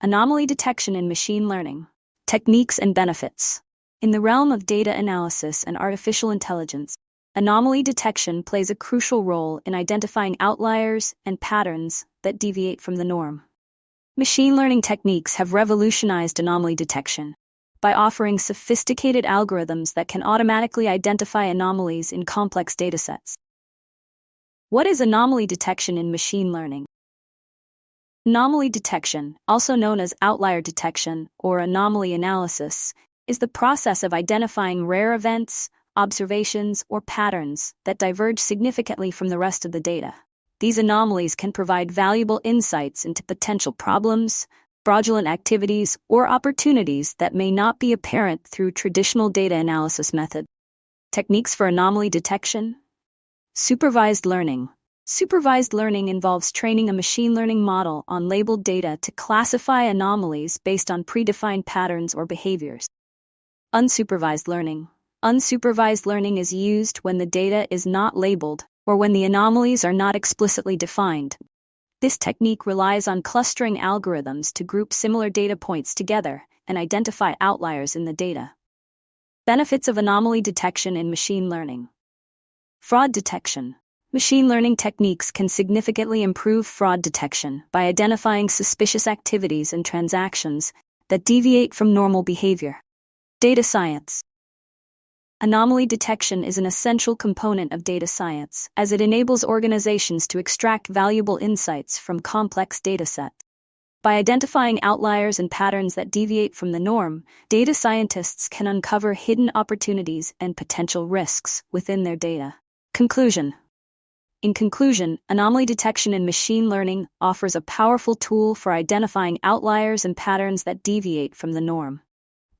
Anomaly detection in machine learning. Techniques and benefits. In the realm of data analysis and artificial intelligence, anomaly detection plays a crucial role in identifying outliers and patterns that deviate from the norm. Machine learning techniques have revolutionized anomaly detection by offering sophisticated algorithms that can automatically identify anomalies in complex datasets. What is anomaly detection in machine learning? Anomaly detection, also known as outlier detection or anomaly analysis, is the process of identifying rare events, observations, or patterns that diverge significantly from the rest of the data. These anomalies can provide valuable insights into potential problems, fraudulent activities, or opportunities that may not be apparent through traditional data analysis methods. Techniques for anomaly detection. Supervised learning. Supervised learning involves training a machine learning model on labeled data to classify anomalies based on predefined patterns or behaviors. Unsupervised learning. Unsupervised learning is used when the data is not labeled or when the anomalies are not explicitly defined. This technique relies on clustering algorithms to group similar data points together and identify outliers in the data. Benefits of anomaly detection in machine learning. Fraud detection. Machine learning techniques can significantly improve fraud detection by identifying suspicious activities and transactions that deviate from normal behavior. Data science. Anomaly detection is an essential component of data science, as it enables organizations to extract valuable insights from complex datasets. By identifying outliers and patterns that deviate from the norm, data scientists can uncover hidden opportunities and potential risks within their data. Conclusion. In conclusion, anomaly detection in machine learning offers a powerful tool for identifying outliers and patterns that deviate from the norm.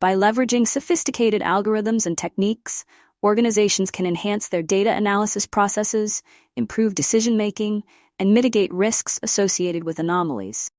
By leveraging sophisticated algorithms and techniques, organizations can enhance their data analysis processes, improve decision-making, and mitigate risks associated with anomalies.